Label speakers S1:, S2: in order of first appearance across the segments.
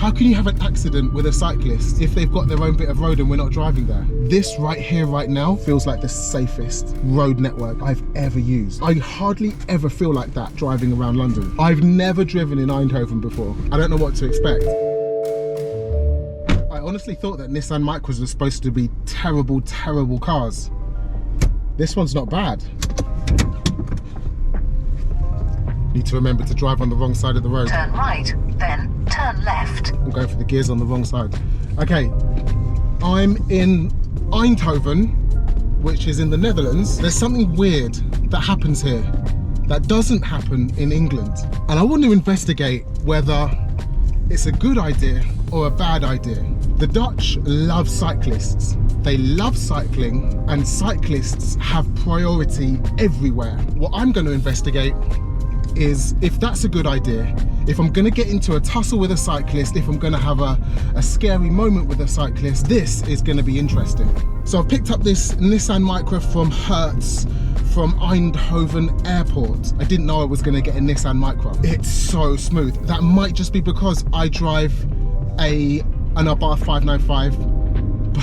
S1: How can you have an accident with a cyclist if they've got their own bit of road and we're not driving there? This right here, right now, feels like the safest road network I've ever used. I hardly ever feel like that driving around London. I've never driven in Eindhoven before. I don't know what to expect. I honestly thought that Nissan Micras were supposed to be terrible, terrible cars. This one's not bad. Need to remember to drive on the wrong side of the road.
S2: Turn right, then turn left.
S1: I'm going for the gears on the wrong side. Okay, I'm in Eindhoven, which is in the Netherlands. There's something weird that happens here that doesn't happen in England. And I want to investigate whether it's a good idea or a bad idea. The Dutch love cyclists. They love cycling, and cyclists have priority everywhere. What I'm going to investigate is if that's a good idea, if I'm gonna get into a tussle with a cyclist, if I'm gonna have a scary moment with a cyclist, this is gonna be interesting. So I've picked up this Nissan Micra from Hertz from Eindhoven Airport. I didn't know I was gonna get a Nissan Micra. It's so smooth. That might just be because I drive an Abarth 595,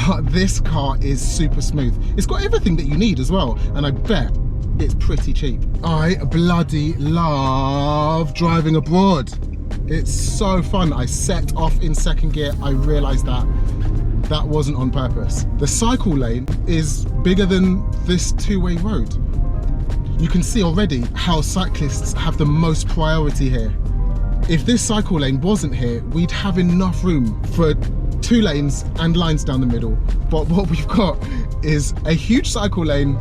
S1: but this car is super smooth. It's got everything that you need as well, and I bet it's pretty cheap. I bloody love driving abroad. It's so fun. I set off in second gear. I realized that wasn't on purpose. The cycle lane is bigger than this two-way road. You can see already how cyclists have the most priority here. If this cycle lane wasn't here, we'd have enough room for 2 lanes and lines down the middle. But what we've got is a huge cycle lane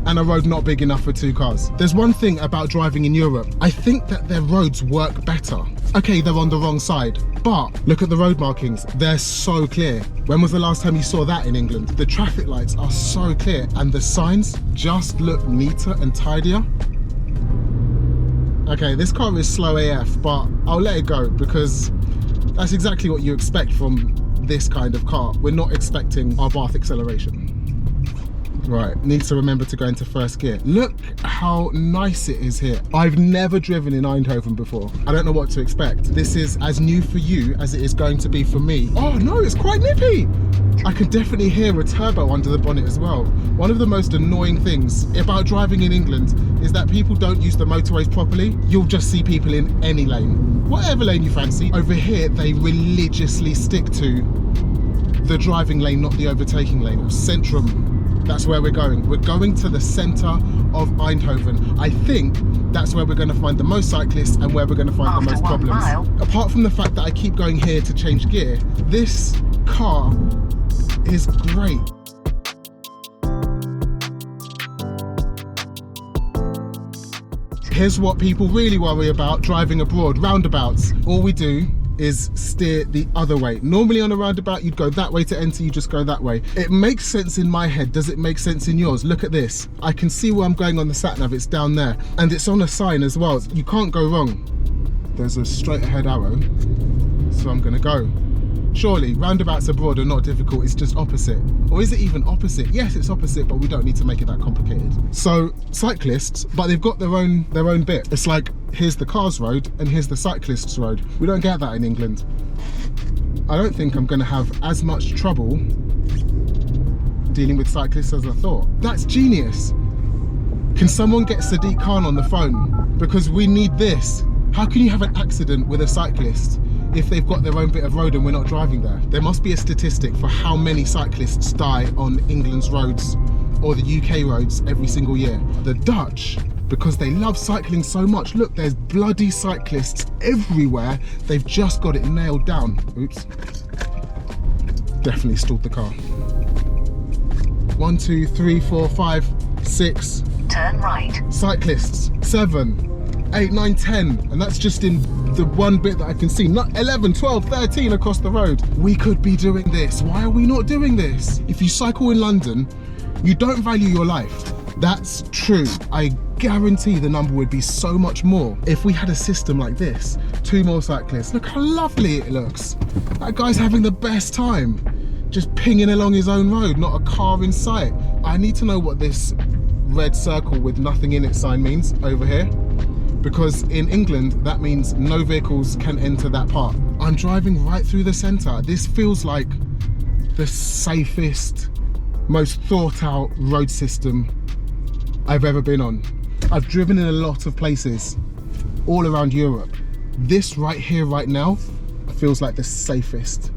S1: and a road not big enough for 2 cars. There's one thing about driving in Europe. I think that their roads work better. Okay, they're on the wrong side, but look at the road markings. They're so clear. When was the last time you saw that in England? The traffic lights are so clear and the signs just look neater and tidier. Okay, this car is slow AF, but I'll let it go because that's exactly what you expect from this kind of car. We're not expecting Abarth acceleration. Right, need to remember to go into first gear. Look how nice it is here. I've never driven in Eindhoven before. I don't know what to expect. This is as new for you as it is going to be for me. Oh no, it's quite nippy. I can definitely hear a turbo under the bonnet as well. One of the most annoying things about driving in England is that people don't use the motorways properly. You'll just see people in any lane. Whatever lane you fancy. Over here, they religiously stick to the driving lane, not the overtaking lane, or Centrum. That's where we're going. We're going to the center of Eindhoven. I think that's where we're going to find the most cyclists and where we're going to find the most problems. Apart from the fact that I keep going here to change gear, this car is great. Here's what people really worry about driving abroad: roundabouts. All we do is steer the other way. Normally on a roundabout, you'd go that way to enter, you just go that way. It makes sense in my head. Does it make sense in yours? Look at this. I can see where I'm going on the sat nav. It's down there. And it's on a sign as well. You can't go wrong. There's a straight ahead arrow, so I'm gonna go. Surely, roundabouts abroad are not difficult, it's just opposite. Or is it even opposite? Yes, it's opposite, but we don't need to make it that complicated. So, cyclists, but they've got their own bit. It's like, here's the cars road, and here's the cyclists road. We don't get that in England. I don't think I'm gonna have as much trouble dealing with cyclists as I thought. That's genius. Can someone get Sadiq Khan on the phone? Because we need this. How can you have an accident with a cyclist if they've got their own bit of road and we're not driving there? There must be a statistic for how many cyclists die on England's roads or the UK roads every single year. The Dutch, because they love cycling so much, look, there's bloody cyclists everywhere. They've just got it nailed down. Oops. Definitely stalled the car. 1, 2, 3, 4, 5, 6.
S2: Turn right.
S1: Cyclists. 7, 8, 9, 10, and that's just in the one bit that I can see. Not 11, 12, 13 across the road. We could be doing this. Why are we not doing this? If you cycle in London, you don't value your life. That's true. I guarantee the number would be so much more if we had a system like this. 2 more cyclists. Look how lovely it looks. That guy's having the best time, just pinging along his own road, not a car in sight. I need to know what this red circle with nothing in it sign means over here, because in England that means no vehicles can enter that part. I'm driving right through the center. This feels like the safest, most thought out road system I've ever been on. I've driven in a lot of places all around Europe. This right here, right now, feels like the safest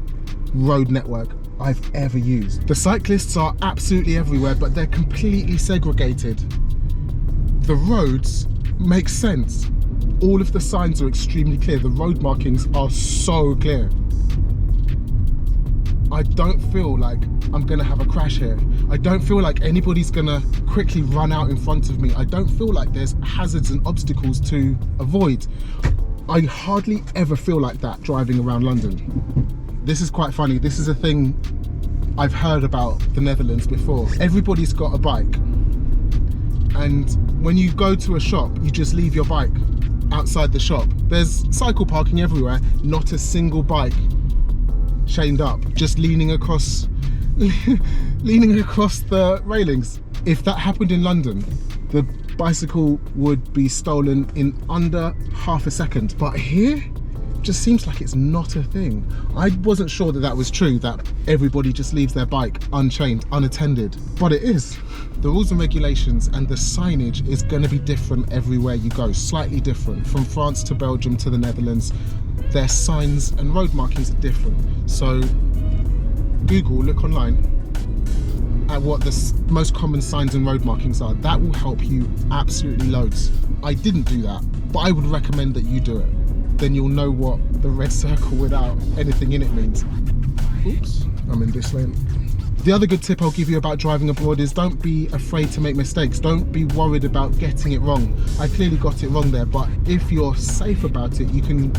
S1: road network I've ever used. The cyclists are absolutely everywhere, but they're completely segregated. The roads make sense. All of the signs are extremely clear. The road markings are so clear. I don't feel like I'm gonna have a crash here. I don't feel like anybody's gonna quickly run out in front of me. I don't feel like there's hazards and obstacles to avoid. I hardly ever feel like that driving around London. This is quite funny. This is a thing I've heard about the Netherlands before. Everybody's got a bike. And when you go to a shop, you just leave your bike outside the shop. There's cycle parking everywhere, not a single bike chained up, just leaning across the railings. If that happened in London, the bicycle would be stolen in under half a second. But here, just seems like it's not a thing. I wasn't sure that that was true, that everybody just leaves their bike unchained, unattended, but it is. The rules and regulations and the signage is going to be different everywhere you go, slightly different. From France to Belgium to the Netherlands, their signs and road markings are different. So Google, look online at what the most common signs and road markings are. That will help you absolutely loads. I didn't do that, but I would recommend that you do it. Then you'll know what the red circle without anything in it means. Oops, I'm in this lane. The other good tip I'll give you about driving abroad is don't be afraid to make mistakes. Don't be worried about getting it wrong. I clearly got it wrong there, but if you're safe about it, you can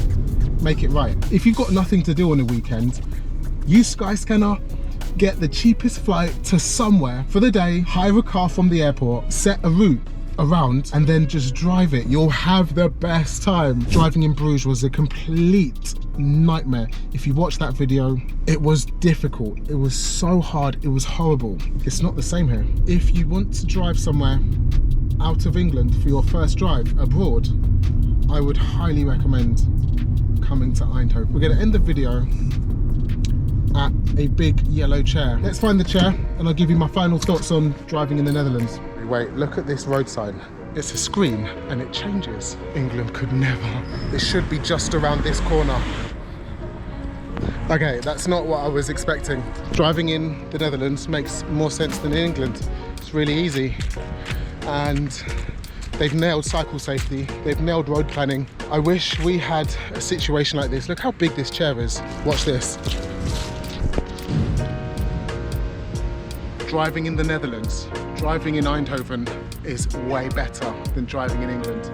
S1: make it right. If you've got nothing to do on a weekend, use Skyscanner, get the cheapest flight to somewhere for the day, hire a car from the airport, set a route around, and then just drive it. You'll have the best time. Driving in Bruges was a complete nightmare. If you watch that video, it was difficult. It was so hard. It was horrible. It's not the same here. If you want to drive somewhere out of England for your first drive abroad, I would highly recommend coming to Eindhoven. We're going to end the video at a big yellow chair. Let's find the chair and I'll give you my final thoughts on driving in the Netherlands. Wait, look at this road sign. It's a screen and it changes. England could never. It should be just around this corner. Okay, that's not what I was expecting. Driving in the Netherlands makes more sense than in England. It's really easy. And they've nailed cycle safety. They've nailed road planning. I wish we had a situation like this. Look how big this chair is. Watch this. Driving in the Netherlands, driving in Eindhoven is way better than driving in England.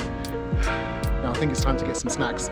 S1: Now I think it's time to get some snacks.